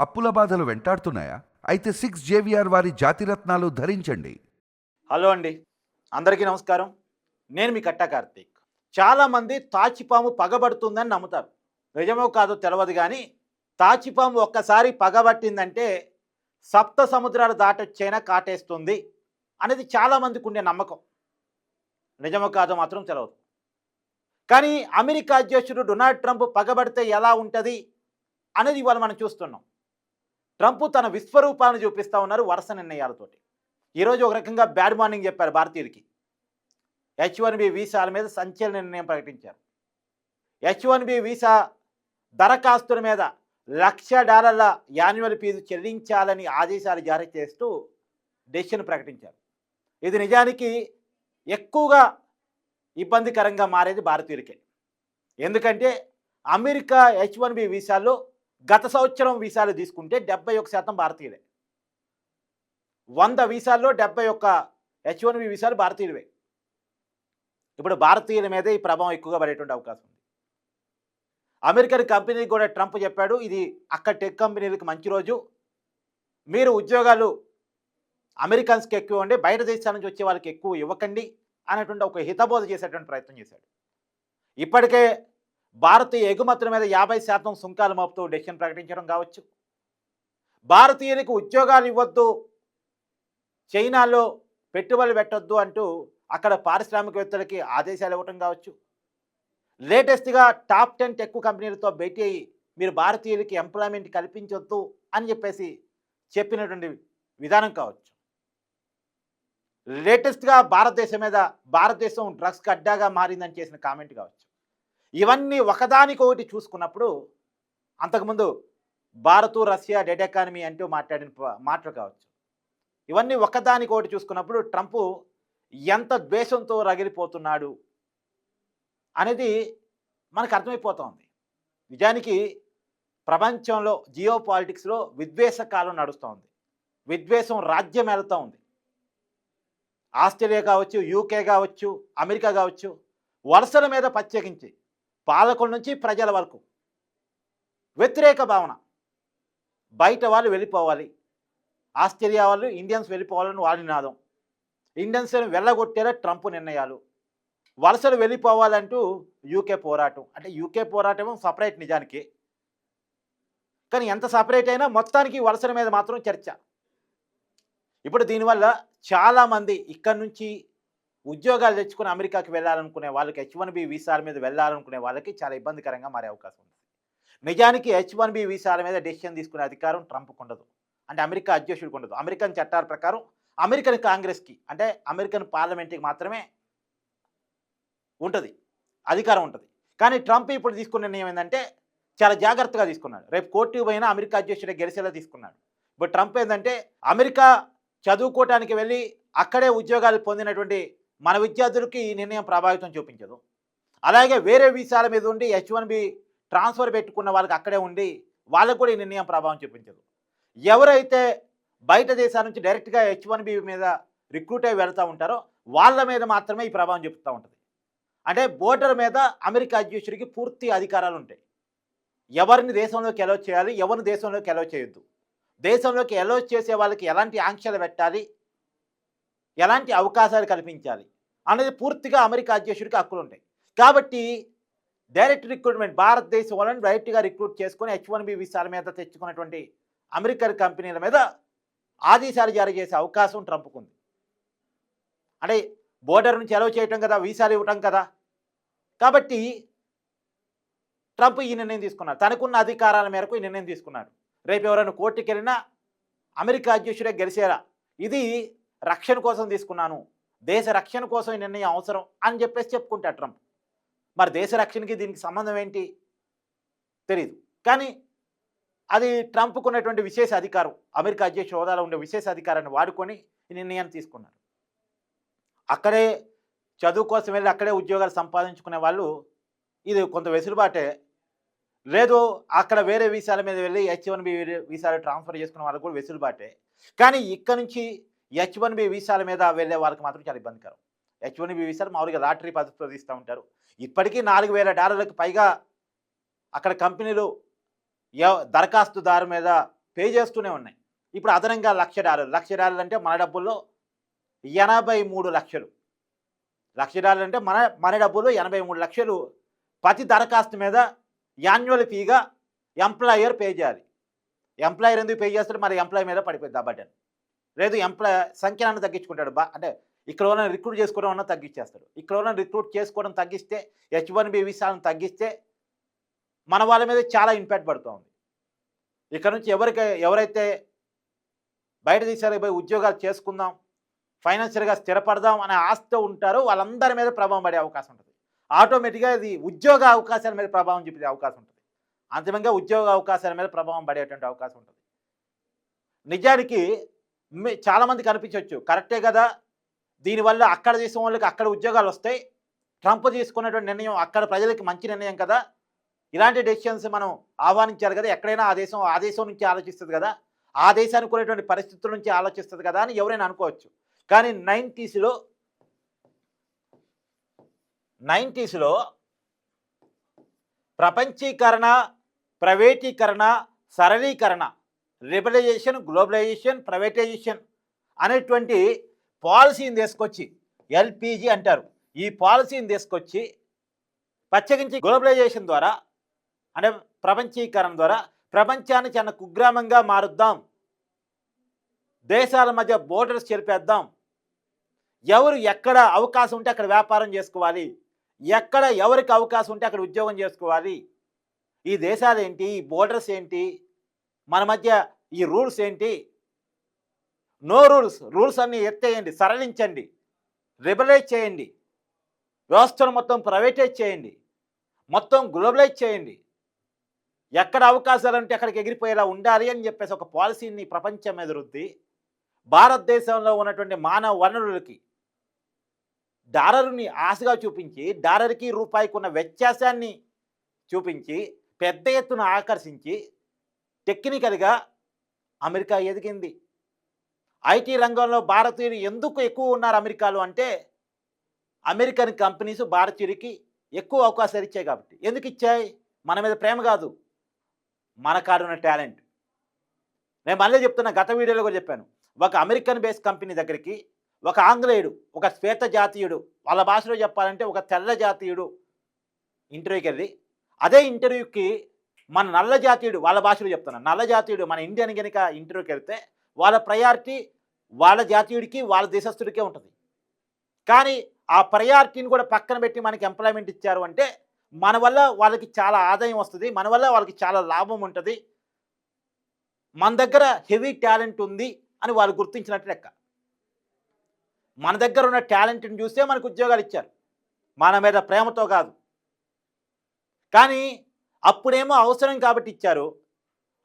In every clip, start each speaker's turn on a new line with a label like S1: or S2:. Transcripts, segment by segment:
S1: అప్పుల బాధలు వెంటాడుతున్నాయా? అయితే 6 జేవిఆర్ వారి జాతిరత్నాలు ధరించండి.
S2: హలో అండి, అందరికీ నమస్కారం. నేను మీ కట్టా కార్తీక్. చాలామంది తాచిపాము పగబడుతుందని నమ్ముతారు. నిజమో కాదో తెలవదు కానీ తాచిపాము ఒక్కసారి పగబట్టిందంటే సప్త సముద్రాలు దాటొచ్చైనా కాటేస్తుంది అనేది చాలామందికి ఉండే నమ్మకం. నిజమో కాదో మాత్రం తెలవదు. కానీ అమెరికా అధ్యక్షుడు డొనాల్డ్ ట్రంప్ పగబడితే ఎలా ఉంటుంది అనేది ఇవాళ మనం చూస్తున్నాం. ట్రంప్ తన విశ్వరూపాన్ని చూపిస్తూ ఉన్నారు వరుస నిర్ణయాలతోటి. ఈరోజు ఒక రకంగా బ్యాడ్ మార్నింగ్ చెప్పారు భారతీయులకి. H1B వీసాల మీద సంచలన నిర్ణయం ప్రకటించారు. H1B వీసా దరఖాస్తుల మీద $1,00,000 యాన్యువల్ ఫీజు చెల్లించాలని ఆదేశాలు జారీ చేస్తూ డెసిషన్ ప్రకటించారు. ఇది నిజానికి ఎక్కువగా ఇబ్బందికరంగా మారేది భారతీయులకే. ఎందుకంటే అమెరికా H1B వీసాల్లో గత సంవత్సరం వీసాలు తీసుకుంటే 71% భారతీయులే. 100 వీసాల్లో 71 H1B వీసాలు భారతీయులవే. ఇప్పుడు భారతీయుల మీదే ఈ ప్రభావం ఎక్కువగా పడేటువంటి అవకాశం ఉంది. అమెరికన్ కంపెనీకి కూడా ట్రంప్ చెప్పాడు, ఇది అక్కడ టెక్ కంపెనీలకు మంచి రోజు, మీరు ఉద్యోగాలు అమెరికన్స్కి ఎక్కువ ఉండి బయట దేశాల నుంచి వచ్చే వాళ్ళకి ఎక్కువ ఇవ్వకండి అనేటువంటి ఒక హితబోధ చేసేటువంటి ప్రయత్నం చేశాడు. ఇప్పటికే భారతీయ ఎగుమతుల మీద 50% సుంకాలు మోపుతూ డెసిషన్ ప్రకటించడం కావచ్చు, భారతీయులకు ఉద్యోగాలు ఇవ్వద్దు, చైనాలో పెట్టుబడులు పెట్టొద్దు అంటూ అక్కడ పారిశ్రామికవేత్తలకి ఆదేశాలు ఇవ్వటం కావచ్చు, లేటెస్ట్గా టాప్ 10 టెక్ కంపెనీలతో భేటీ అయ్యి మీరు భారతీయులకి ఎంప్లాయ్మెంట్ కల్పించొద్దు అని చెప్పేసి చెప్పినటువంటి విధానం కావచ్చు, లేటెస్ట్గా భారతదేశం డ్రగ్స్కి అడ్డాగా మారిందని చేసిన కామెంట్ కావచ్చు. ఇవన్నీ ఒకదానికొకటి చూసుకున్నప్పుడు అంతకుముందు భారత్ రష్యా డెడ్ ఎకానమీ అంటూ మాట్లాడిన మాటలు కావచ్చు, ఇవన్నీ ఒకదానికొకటి చూసుకున్నప్పుడు ట్రంప్ ఎంత ద్వేషంతో రగిలిపోతున్నాడు అనేది మనకు అర్థమైపోతుంది. నిజానికి ప్రపంచంలో జియో పాలిటిక్స్లో విద్వేష కాలం నడుస్తూ ఉంది. విద్వేషం రాజ్యం వెళ్తూ ఉంది. ఆస్ట్రేలియా కావచ్చు, యూకే కావచ్చు, అమెరికా కావచ్చు, వలసల మీద ప్రత్యేకించి పాలకుల నుంచి ప్రజల వరకు వ్యతిరేక భావన. బయట వాళ్ళు వెళ్ళిపోవాలి, ఆస్ట్రేలియా వాళ్ళు ఇండియన్స్ వెళ్ళిపోవాలని వాళ్ళ నినాదం, ఇండియన్స్ని వెళ్ళగొట్టేలా ట్రంప్ నిర్ణయాలు, వలసలు వెళ్ళిపోవాలంటూ యూకే పోరాటం. అంటే యూకే పోరాటం సపరేట్ నిజానికి, కానీ ఎంత సపరేట్ అయినా మొత్తానికి వలసల మీద మాత్రం చర్చ. ఇప్పుడు దీనివల్ల చాలామంది ఇక్కడి నుంచి ఉద్యోగాలు తెచ్చుకుని అమెరికాకి వెళ్ళాలనుకునే వాళ్ళకి, H1B వీసాల మీద వెళ్ళాలనుకునే వాళ్ళకి చాలా ఇబ్బందికరంగా మారే అవకాశం ఉంది. నిజానికి H1B వీసాల మీద డెసిషన్ తీసుకునే అధికారం ట్రంప్కి ఉండదు, అంటే అమెరికా అధ్యక్షుడికి ఉండదు. అమెరికన్ చట్టాల ప్రకారం అమెరికన్ కాంగ్రెస్కి, అంటే అమెరికన్ పార్లమెంట్కి మాత్రమే ఉంటుంది, అధికారం ఉంటుంది. కానీ ట్రంప్ ఇప్పుడు తీసుకున్న నిర్ణయం ఏంటంటే చాలా జాగ్రత్తగా తీసుకున్నాడు. రేపు కోర్టుకు పోయినా అమెరికా అధ్యక్షుడే గెలిచేలా తీసుకున్నాడు. ఇప్పుడు ట్రంప్ ఏంటంటే అమెరికా చదువుకోవటానికి వెళ్ళి అక్కడే ఉద్యోగాలు పొందినటువంటి మన విద్యార్థులకి ఈ నిర్ణయం ప్రభావితం చూపించదు. అలాగే వేరే వీసాల మీద ఉండి H1B ట్రాన్స్ఫర్ పెట్టుకున్న వాళ్ళకి అక్కడే ఉండి వాళ్ళకు కూడా ఈ నిర్ణయం ప్రభావం చూపించదు. ఎవరైతే బయట దేశాల నుంచి డైరెక్ట్గా H1B మీద రిక్రూట్ అయ్యి వెళ్తూ ఉంటారో వాళ్ళ మీద మాత్రమే ఈ ప్రభావం చూపుతూ ఉంటుంది. అంటే బోర్డర్ మీద అమెరికా అధ్యక్షుడికి పూర్తి అధికారాలు ఉంటాయి. ఎవరిని దేశంలోకి అలౌ చేయాలి, ఎవరిని దేశంలోకి అలౌ చేయొద్దు, దేశంలోకి అలౌ చేసే వాళ్ళకి ఎలాంటి ఆంక్షలు పెట్టాలి, ఎలాంటి అవకాశాలు కల్పించాలి అనేది పూర్తిగా అమెరికా అధ్యక్షుడికి హక్కులు ఉంటాయి. కాబట్టి డైరెక్ట్ రిక్రూట్మెంట్, భారతదేశం వాళ్ళని డైరెక్ట్గా రిక్రూట్ చేసుకొని H1B వీసాల మీద తెచ్చుకున్నటువంటి అమెరికన్ కంపెనీల మీద ఆదేశాలు జారీ చేసే అవకాశం ట్రంప్కు ఉంది. అంటే బోర్డర్ నుంచి అలౌ చేయటం కదా, వీసాలు ఇవ్వటం కదా. కాబట్టి ట్రంప్ ఈ నిర్ణయం తీసుకున్నాడు, తనకున్న అధికారాల మేరకు ఈ నిర్ణయం తీసుకున్నాడు. రేపు ఎవరైనా కోర్టుకి వెళ్ళినా అమెరికా అధ్యక్షుడే గెలిచేలా, ఇది రక్షణ కోసం తీసుకున్నాను, దేశ రక్షణ కోసం ఈ నిర్ణయం అవసరం అని చెప్పేసి చెప్పుకుంటాడు ట్రంప్. మరి దేశ రక్షణకి దీనికి సంబంధం ఏంటి తెలీదు, కానీ అది ట్రంప్కు ఉన్నటువంటి విశేష అధికారం, అమెరికా అధ్యక్ష హోదాలో ఉండే విశేష అధికారాన్ని వాడుకొని ఈ నిర్ణయాన్ని తీసుకున్నారు. అక్కడే చదువు కోసం వెళ్ళి అక్కడే ఉద్యోగాలు సంపాదించుకునే వాళ్ళు ఇది కొంత వెసులుబాటే. లేదు అక్కడ వేరే వీసాల మీద వెళ్ళి H1B వీసాలు ట్రాన్స్ఫర్ చేసుకునే వాళ్ళకి కూడా వెసులుబాటే. కానీ ఇక్కడ నుంచి H1B వీసాల మీద వెళ్ళే వాళ్ళకి మాత్రం చాలా ఇబ్బందికరం. H1B వీసాలు మామూలుగా లాటరీ పద్ధతిలో తీస్తూ ఉంటారు. ఇప్పటికీ $4,000 పైగా అక్కడ కంపెనీలు దరఖాస్తుదారు మీద పే చేస్తూనే ఉన్నాయి. ఇప్పుడు అదనంగా $1,00,000 $1,00,000 అంటే మన డబ్బుల్లో 83,00,000. $1,00,000 అంటే మన మన డబ్బులు 83,00,000 ప్రతి దరఖాస్తు మీద యాన్యువల్ ఫీగా ఎంప్లాయర్ పే చేయాలి. ఎంప్లాయర్ ఎందుకు పే చేస్తాడు? మరి ఎంప్లాయీ మీద పడిపోయింది ఆ బర్డెన్. లేదు సంఖ్యను తగ్గించుకుంటాడు. అంటే ఇక్కడ ఉన్న రిక్రూట్ చేసుకోవడం అన్నా తగ్గించేస్తాడు. ఇక్కడ ఉన్న రిక్రూట్ చేసుకోవడం తగ్గిస్తే, H1B వీసాలను తగ్గిస్తే మన వాళ్ళ మీద చాలా ఇంపాక్ట్ పడుతూ ఉంది. ఇక్కడ నుంచి ఎవరైతే బయట దేశాలకు పోయి ఉద్యోగాలు చేసుకుందాం, ఫైనాన్షియల్గా స్థిరపడదాం అనే ఆశతో ఉంటారో వాళ్ళందరి మీద ప్రభావం పడే అవకాశం ఉంటుంది. ఆటోమేటిక్గా ఇది ఉద్యోగ అవకాశాల మీద ప్రభావం చూపే అవకాశం ఉంటుంది. అంతిమంగా ఉద్యోగ అవకాశాల మీద ప్రభావం పడేటువంటి అవకాశం ఉంటుంది. నిజానికి చాలామందికి అనిపించవచ్చు, కరెక్టే కదా, దీనివల్ల అక్కడ దేశం వాళ్ళకి అక్కడ ఉద్యోగాలు వస్తాయి, ట్రంప్ తీసుకున్నటువంటి నిర్ణయం అక్కడ ప్రజలకి మంచి నిర్ణయం కదా, ఇలాంటి డెసిషన్స్ మనం ఆహ్వానించాలి కదా, ఎక్కడైనా ఆ దేశం నుంచి ఆలోచిస్తుంది కదా, ఆ దేశానికి ఉన్నటువంటి పరిస్థితుల నుంచి ఆలోచిస్తుంది కదా అని ఎవరైనా అనుకోవచ్చు. కానీ 90స్లో ప్రపంచీకరణ, ప్రైవేటీకరణ, సరళీకరణ, లిబరలైజేషన్, గ్లోబలైజేషన్, ప్రైవేటైజేషన్ అనేటువంటి పాలసీని తీసుకొచ్చి, ఎల్పిజి అంటారు, ఈ పాలసీని తీసుకొచ్చి ప్రత్యేకించి గ్లోబలైజేషన్ ద్వారా అంటే ప్రపంచీకరణ ద్వారా ప్రపంచాన్ని చిన్న కుగ్రామంగా మారుద్దాం, దేశాల మధ్య బోర్డర్స్ చెరిపేద్దాం, ఎవరు ఎక్కడ అవకాశం ఉంటే అక్కడ వ్యాపారం చేసుకోవాలి, ఎక్కడ ఎవరికి అవకాశం ఉంటే అక్కడ ఉద్యోగం చేసుకోవాలి, ఈ దేశాలు ఏంటి, ఈ బోర్డర్స్ ఏంటి, మన మధ్య ఈ రూల్స్ ఏంటి, నో రూల్స్ అన్నీ ఎత్తేయండి, సరళించండి, లిబరలైజ్ చేయండి, వ్యవస్థను మొత్తం ప్రైవేటైజ్ చేయండి, మొత్తం గ్లోబలైజ్ చేయండి, ఎక్కడ అవకాశాలు ఉంటే అక్కడికి ఎగిరిపోయేలా ఉండాలి అని చెప్పేసి ఒక పాలసీని ప్రపంచం మీద రుద్ది భారతదేశంలో ఉన్నటువంటి మానవ వనరులకి డాలర్ని ఆశగా చూపించి, డాలర్కి రూపాయికి ఉన్న వ్యత్యాసాన్ని చూపించి పెద్ద ఎత్తున ఆకర్షించి టెక్నికల్గా అమెరికా ఎదిగింది. ఐటీ రంగంలో భారతీయులు ఎందుకు ఎక్కువ ఉన్నారు అమెరికాలో అంటే, అమెరికన్ కంపెనీస్ భారతీయులకి ఎక్కువ అవకాశాలు ఇచ్చాయి కాబట్టి. ఎందుకు ఇచ్చాయి? మన మీద ప్రేమ కాదు, మన కాడున్న టాలెంట్. నేను మళ్ళీ చెప్తున్నా, గత వీడియోలో కూడా చెప్పాను, ఒక అమెరికన్ బేస్ కంపెనీ దగ్గరికి ఒక ఆంగ్లేయుడు, ఒక శ్వేత జాతీయుడు, వాళ్ళ భాషలో చెప్పాలంటే ఒక తెల్ల జాతీయుడు ఇంటర్వ్యూకి వెళ్ళి, అదే ఇంటర్వ్యూకి మన నల్ల జాతీయుడు, వాళ్ళ భాషలో చెప్తున్నాను, నల్ల జాతీయుడు మన ఇండియన్ కనుక ఇంటర్వ్యూకి వెళ్తే వాళ్ళ ప్రయారిటీ వాళ్ళ జాతీయుడికి, వాళ్ళ దేశస్తుడికే ఉంటుంది. కానీ ఆ ప్రయారిటీని కూడా పక్కన పెట్టి మనకి ఎంప్లాయ్మెంట్ ఇచ్చారు అంటే మన వల్ల వాళ్ళకి చాలా ఆదాయం వస్తుంది, మన వల్ల వాళ్ళకి చాలా లాభం ఉంటుంది, మన దగ్గర హెవీ టాలెంట్ ఉంది అని వాళ్ళు గుర్తించినట్టు లెక్క. మన దగ్గర ఉన్న టాలెంట్ని చూస్తే మనకు ఉద్యోగాలు ఇచ్చారు, మన మీద ప్రేమతో కాదు. కానీ అప్పుడేమో అవసరం కాబట్టి ఇచ్చారు,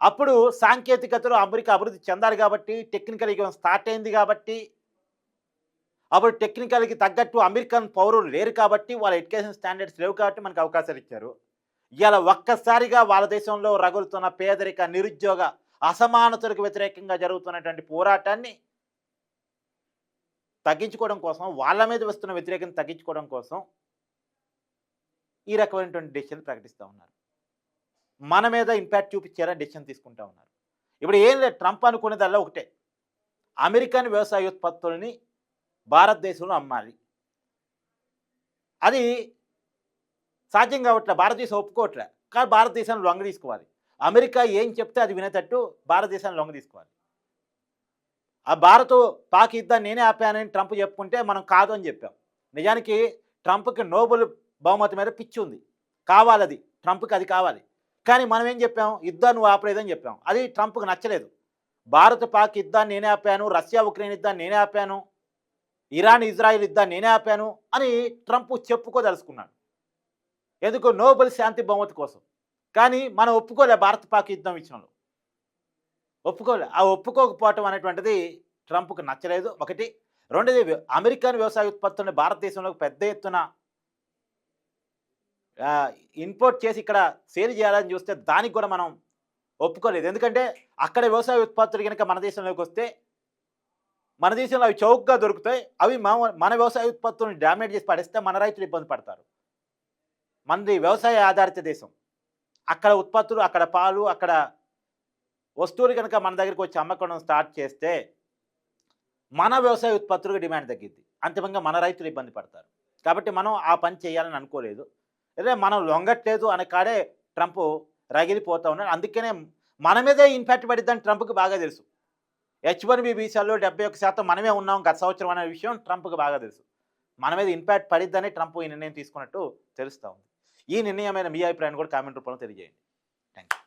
S2: అప్పుడు సాంకేతికతలో అమెరికా అభివృద్ధి చెందాలి కాబట్టి, టెక్నికల్ యుగం స్టార్ట్ అయింది కాబట్టి, అప్పుడు టెక్నికల్కి తగ్గట్టు అమెరికన్ పౌరులు లేరు కాబట్టి, వాళ్ళ ఎడ్యుకేషన్ స్టాండర్డ్స్ లేవు కాబట్టి మనకు అవకాశాలు ఇచ్చారు. ఇలా ఒక్కసారిగా వాళ్ళ దేశంలో రగులుతున్న పేదరిక, నిరుద్యోగ, అసమానతలకు వ్యతిరేకంగా జరుగుతున్నటువంటి పోరాటాన్ని తగ్గించుకోవడం కోసం, వాళ్ళ మీద వస్తున్న వ్యతిరేకతను తగ్గించుకోవడం కోసం ఈ రకమైనటువంటి డెసిషన్ ప్రకటిస్తూ ఉన్నారు. మన మీద ఇంపాక్ట్ చూపించారని డెసిషన్ తీసుకుంటూ ఉన్నారు. ఇప్పుడు ఏం లేదు, ట్రంప్ అనుకునేదల్లా ఒకటే, అమెరికన్ వ్యవసాయ ఉత్పత్తులని భారతదేశంలో అమ్మాలి. అది సాధ్యం కావట్లే, భారతదేశం ఒప్పుకోవట్లే. కానీ భారతదేశాన్ని లొంగ తీసుకోవాలి. అమెరికా ఏం చెప్తే అది వినేటట్టు భారతదేశాన్ని లొంగ తీసుకోవాలి. ఆ పాక్ యుద్ధాన్ని నేనే ఆపానని ట్రంప్ చెప్పుకుంటే మనం కాదు అని చెప్పాం. నిజానికి ట్రంప్కి నోబెల్ బహుమతి మీద పిచ్చి ఉంది, కావాలి అది, ట్రంప్కి అది కావాలి. కానీ మనం ఏం చెప్పాం, యుద్ధాన్ని నువ్వు ఆపలేదని చెప్పాం. అది ట్రంప్కి నచ్చలేదు. పాక్ యుద్ధాన్ని నేనే ఆపాను, రష్యా ఉక్రెయిన్ యుద్ధాన్ని నేనే ఆపాను, ఇరాన్ ఇజ్రాయిల్ యుద్ధాన్ని నేనే ఆపాను అని ట్రంప్ చెప్పుకోదలుచుకున్నాడు. ఎందుకు? నోబెల్ శాంతి బహుమతి కోసం. కానీ మనం ఒప్పుకోలే, పాక్ యుద్ధం విషయంలో ఒప్పుకోలే. ఆ ఒప్పుకోకపోవటం అనేటువంటిది ట్రంప్కి నచ్చలేదు, ఒకటి. రెండోది, అమెరికన్ వ్యవసాయ ఉత్పత్తులను భారతదేశంలోకి పెద్ద ఎత్తున ఇంపోర్ట్ చేసి ఇక్కడ సేల్ చేయాలని చూస్తే దానికి కూడా మనం ఒప్పుకోలేదు. ఎందుకంటే అక్కడ వ్యవసాయ ఉత్పత్తులు కనుక మన దేశంలోకి వస్తే, మన దేశంలో అవి చౌకగా దొరుకుతాయి, అవి మన వ్యవసాయ ఉత్పత్తులను డ్యామేజ్ చేసి పడేస్తే మన రైతులు ఇబ్బంది పడతారు. మనది వ్యవసాయ ఆధారిత దేశం, అక్కడ ఉత్పత్తులు, అక్కడ పాలు, అక్కడ వస్తువులు కనుక మన దగ్గరికి వచ్చి అమ్మకం స్టార్ట్ చేస్తే మన వ్యవసాయ ఉత్పత్తులకు డిమాండ్ తగ్గిద్ది, అంతిమంగా మన రైతులు ఇబ్బంది పడతారు. కాబట్టి మనం ఆ పని చేయాలని అనుకోలేదు. అదే మనం లొంగట్లేదు అనే కాడే ట్రంప్ రగిలిపోతూ ఉన్నాడు. అందుకనే మన మీదే ఇంపాక్ట్ పడిద్దని ట్రంప్కి బాగా తెలుసు. H1B వీసాల్లో 71% మనమే ఉన్నాం గత సంవత్సరం అనే విషయం ట్రంప్కి బాగా తెలుసు. మన మీద ఇంపాక్ట్ పడిద్దని ట్రంప్ ఈ నిర్ణయం తీసుకున్నట్టు తెలుస్తూ ఉంది. ఈ నిర్ణయమైన మీ అభిప్రాయాన్ని కూడా కామెంట్ రూపంలో తెలియజేయండి. Thank you.